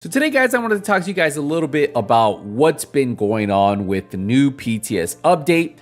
So today, guys, I wanted to talk to you guys a little bit about what's been going on with the new PTS update.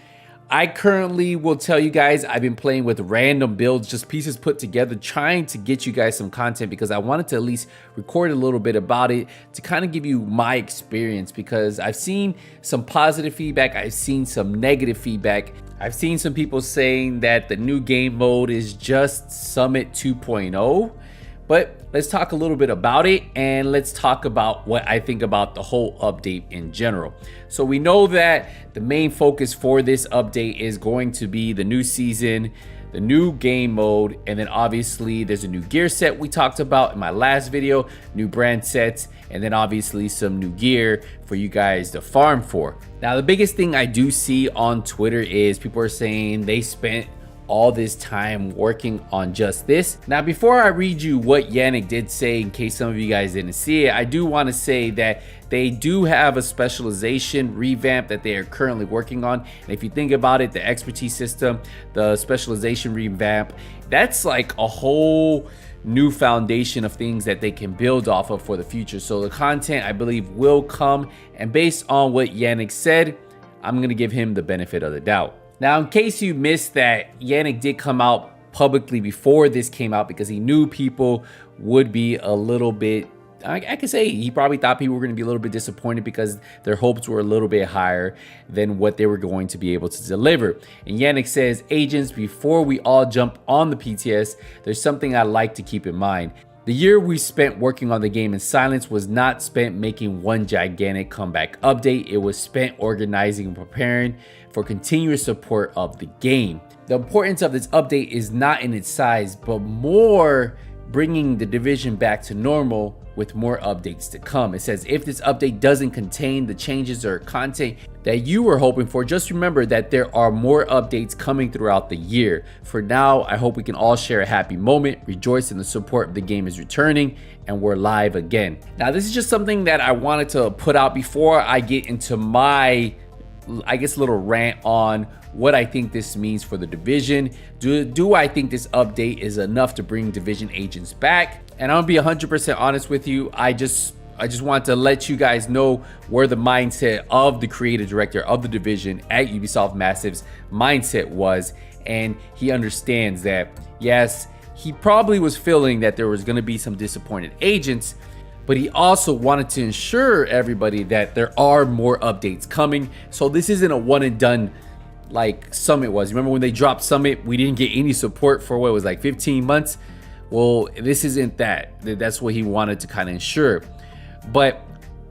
I currently will tell you guys I've been playing with random builds, just pieces put together, trying to get you guys some content because I wanted to at least record a little bit about it to kind of give you my experience, because I've seen some positive feedback, I've seen some negative feedback. I've seen some people saying that the new game mode is just Summit 2.0. But let's talk a little bit about it, and let's talk about what I think about the whole update in general. So we know that the main focus for this update is going to be the new season, the new game mode, and then obviously there's a new gear set we talked about in my last video, new brand sets, and then obviously some new gear for you guys to farm for. Now, the biggest thing I do see on Twitter is people are saying they spent all this time working on just this. Now, before I read you what Yannick did say, in case some of you guys didn't see it, I do want to say that they do have a specialization revamp that they are currently working on. And if you think about it, the expertise system, the specialization revamp, that's like a whole new foundation of things that they can build off of for the future. So the content, I believe, will come. And based on what Yannick said, I'm going to give him the benefit of the doubt. Now, in case you missed that, Yannick did come out publicly before this came out because he knew people would be a little bit, I could say he probably thought people were going to be a little bit disappointed because their hopes were a little bit higher than what they were going to be able to deliver. And Yannick says, agents, before we all jump on the PTS, there's something I'd like to keep in mind. The year we spent working on the game in silence was not spent making one gigantic comeback update. It was spent organizing and preparing for continuous support of the game. The importance of this update is not in its size, but more bringing the division back to normal with more updates to come. It says, if this update doesn't contain the changes or content that you were hoping for, just remember that there are more updates coming throughout the year. For now, I hope we can all share a happy moment, rejoice in the support of the game is returning, and we're live again. Now, this is just something that I wanted to put out before I get into my, I guess, little rant on what I think this means for the division. Do I think this update is enough to bring division agents back? And I'm gonna be 100% honest with you. I just want to let you guys know where the mindset of the creative director of the division at Ubisoft Massive's mindset was. And he understands that, yes, he probably was feeling that there was gonna be some disappointed agents, but he also wanted to ensure everybody that there are more updates coming. So this isn't a one and done like Summit was. Remember when they dropped Summit, we didn't get any support for what was like 15 months. Well, this isn't that. That's what he wanted to kind of ensure. But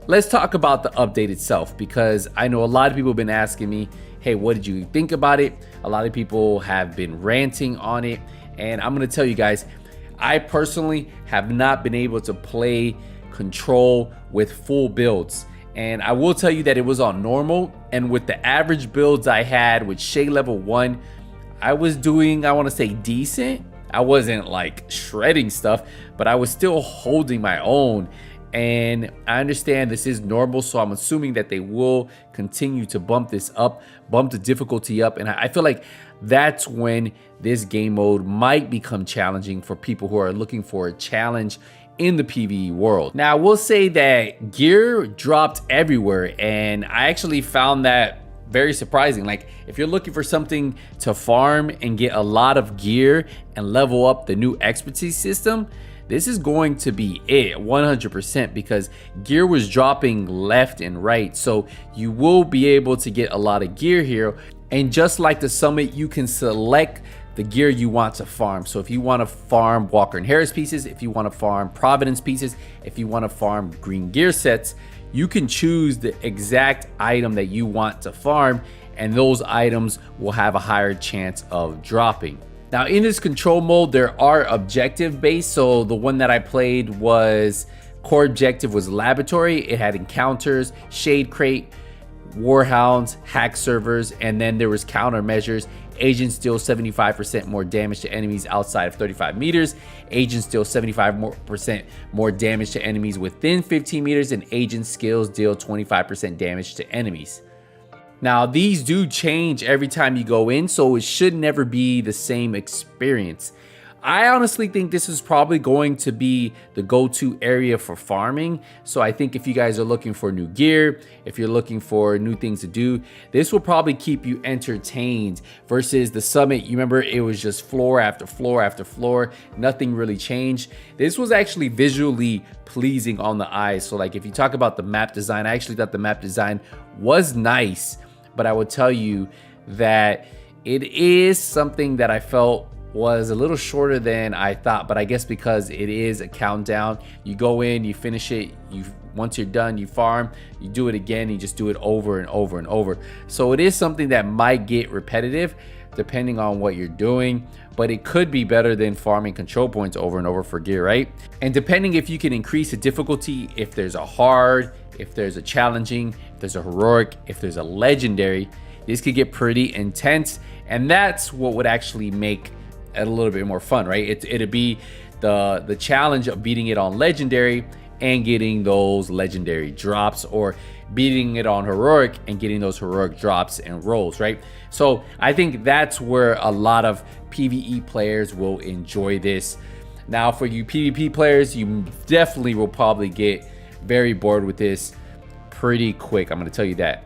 let's talk about the update itself, because I know a lot of people have been asking me, hey, what did you think about it? A lot of people have been ranting on it, and I'm going to tell you guys, I personally have not been able to play Control with full builds. And I will tell you that it was on normal, and with the average builds I had with Shade level 1, I was doing, I want to say, decent. I wasn't like shredding stuff, but I was still holding my own. And I understand this is normal, so I'm assuming that they will continue to bump this up, bump the difficulty up. And I feel like that's when this game mode might become challenging for people who are looking for a challenge in the PvE world. Now, I will say that gear dropped everywhere, and I actually found that very surprising. Like, if you're looking for something to farm and get a lot of gear and level up the new expertise system, this is going to be it 100%, because gear was dropping left and right. So you will be able to get a lot of gear here. And just like the Summit, you can select the gear you want to farm. So if you want to farm Walker and Harris pieces, if you want to farm Providence pieces, if you want to farm green gear sets, you can choose the exact item that you want to farm, and those items will have a higher chance of dropping. Now, in this control mode, there are objective based. So the one that I played was core objective was laboratory. It had encounters, shade crate, warhounds, hack servers, and then there was countermeasures. Agents deal 75% more damage to enemies outside of 35 meters. Agents deal 75% more damage to enemies within 15 meters, and agent skills deal 25% damage to enemies. Now, these do change every time you go in, so it should never be the same experience. I honestly think this is probably going to be the go-to area for farming. So I think if you guys are looking for new gear, if you're looking for new things to do, this will probably keep you entertained versus the summit. You remember it was just floor after floor after floor. Nothing really changed. This was actually visually pleasing on the eyes. So like if you talk about the map design, I actually thought the map design was nice, but I would tell you that it is something that I felt was a little shorter than I thought, but I guess because it is a countdown, you go in, you finish it, once you're done, you farm, you do it again, you just do it over and over and over. So it is something that might get repetitive depending on what you're doing, but it could be better than farming control points over and over for gear, right? And depending if you can increase the difficulty, if there's a hard, if there's a challenging, if there's a heroic, if there's a legendary, this could get pretty intense, and that's what would actually make it a little bit more fun, right? It'd be the challenge of beating it on legendary and getting those legendary drops, or beating it on heroic and getting those heroic drops and rolls, right? So I think that's where a lot of PvE players will enjoy this. Now for you PvP players, you definitely will probably get very bored with this pretty quick. I'm going to tell you that.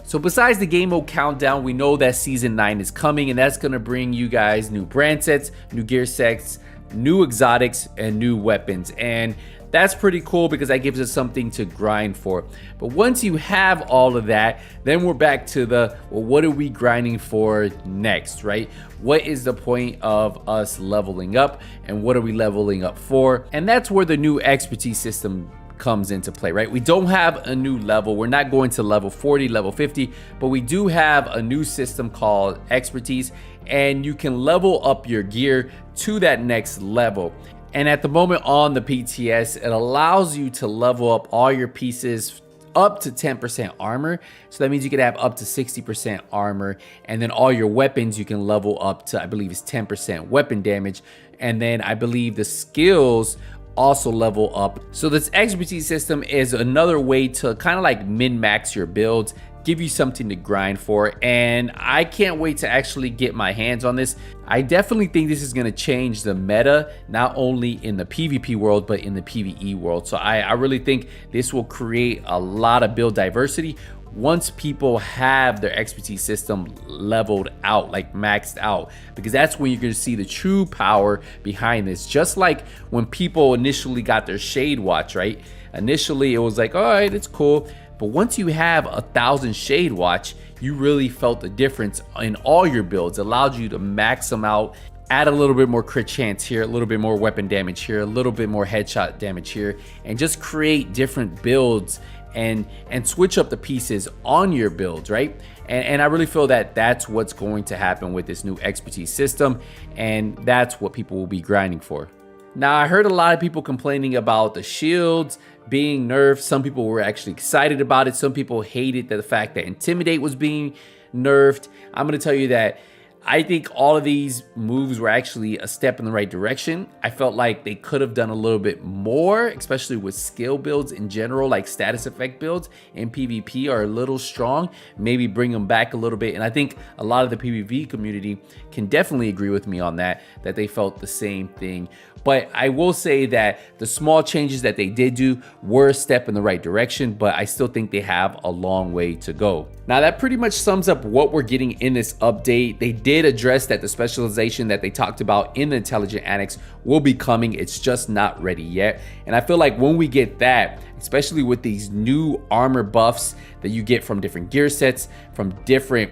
So besides the game mode countdown, we know that season 9 is coming, and that's going to bring you guys new brand sets, new gear sets, new exotics, and new weapons. And that's pretty cool because that gives us something to grind for. But once you have all of that, then we're back to the, well, what are we grinding for next, right? What is the point of us leveling up, and what are we leveling up for? And that's where the new expertise system comes into play, right? We don't have a new level. We're not going to level 40, level 50, but we do have a new system called expertise, and you can level up your gear to that next level. And at the moment on the PTS, it allows you to level up all your pieces up to 10% armor. So that means you could have up to 60% armor, and then all your weapons you can level up to, I believe it's 10% weapon damage. And then I believe the skills also level up. So this expertise system is another way to kind of like min-max your builds, give you something to grind for, and I can't wait to actually get my hands on this. I definitely think this is going to change the meta, not only in the PvP world, but in the PvE world. So I really think this will create a lot of build diversity once people have their expertise system leveled out, like maxed out, because that's when you're going to see the true power behind this. Just like when people initially got their Shade Watch, right? Initially it was like, all right, it's cool. But once you have 1,000 Shade Watch, you really felt the difference in all your builds. It allowed you to max them out, add a little bit more crit chance here, a little bit more weapon damage here, a little bit more headshot damage here, and just create different builds and switch up the pieces on your builds, right? And I really feel that that's what's going to happen with this new expertise system, and that's what people will be grinding for. Now, I heard a lot of people complaining about the shields being nerfed. Some people were actually excited about it. Some people hated the fact that Intimidate was being nerfed. I'm going to tell you that I think all of these moves were actually a step in the right direction. I felt like they could have done a little bit more, especially with skill builds in general, like status effect builds in PvP are a little strong. Maybe bring them back a little bit. And I think a lot of the PvP community can definitely agree with me on that they felt the same thing. But I will say that the small changes that they did do were a step in the right direction, but I still think they have a long way to go. Now, that pretty much sums up what we're getting in this update. They did address that the specialization that they talked about in the Intelligent Annex will be coming. It's just not ready yet. And I feel like when we get that, especially with these new armor buffs that you get from different gear sets, from different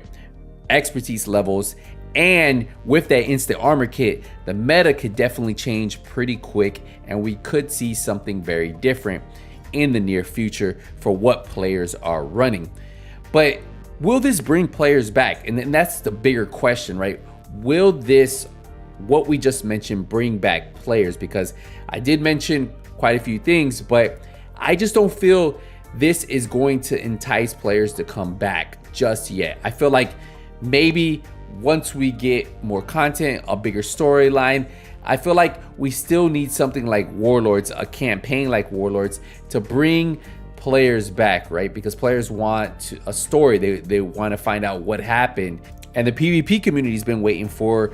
expertise levels, and with that instant armor kit, the meta could definitely change pretty quick, and we could see something very different in the near future for what players are running. But will this bring players back? And that's the bigger question, right? Will this, what we just mentioned, bring back players? Because I did mention quite a few things, but I just don't feel this is going to entice players to come back just yet. I feel like maybe once we get more content, a bigger storyline, I feel like we still need something like Warlords, a campaign like Warlords, to bring players back, right? Because players want a story. They want to find out what happened. And the PvP community has been waiting for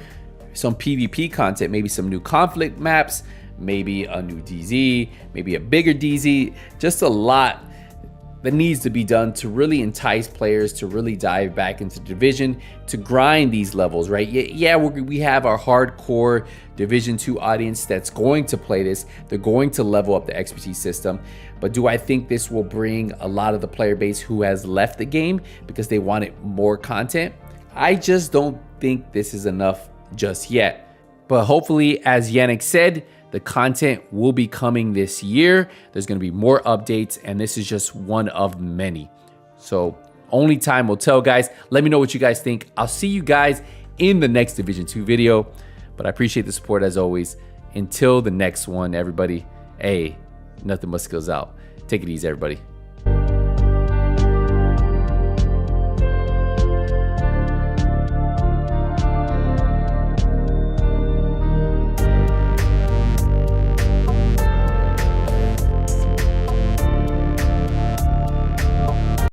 some PvP content, maybe some new conflict maps, maybe a new DZ, maybe a bigger DZ, just a lot that needs to be done to really entice players to really dive back into the division, to grind these levels, right? Yeah, we have our hardcore Division 2 audience that's going to play this. They're going to level up the XP system. But do I think this will bring a lot of the player base who has left the game because they wanted more content? I just don't think this is enough just yet. But hopefully, as Yannick said, the content will be coming this year. There's going to be more updates, and this is just one of many. So only time will tell, guys. Let me know what you guys think. I'll see you guys in the next Division 2 video, but I appreciate the support as always. Until the next one, everybody, hey, nothing but skills out. Take it easy, everybody.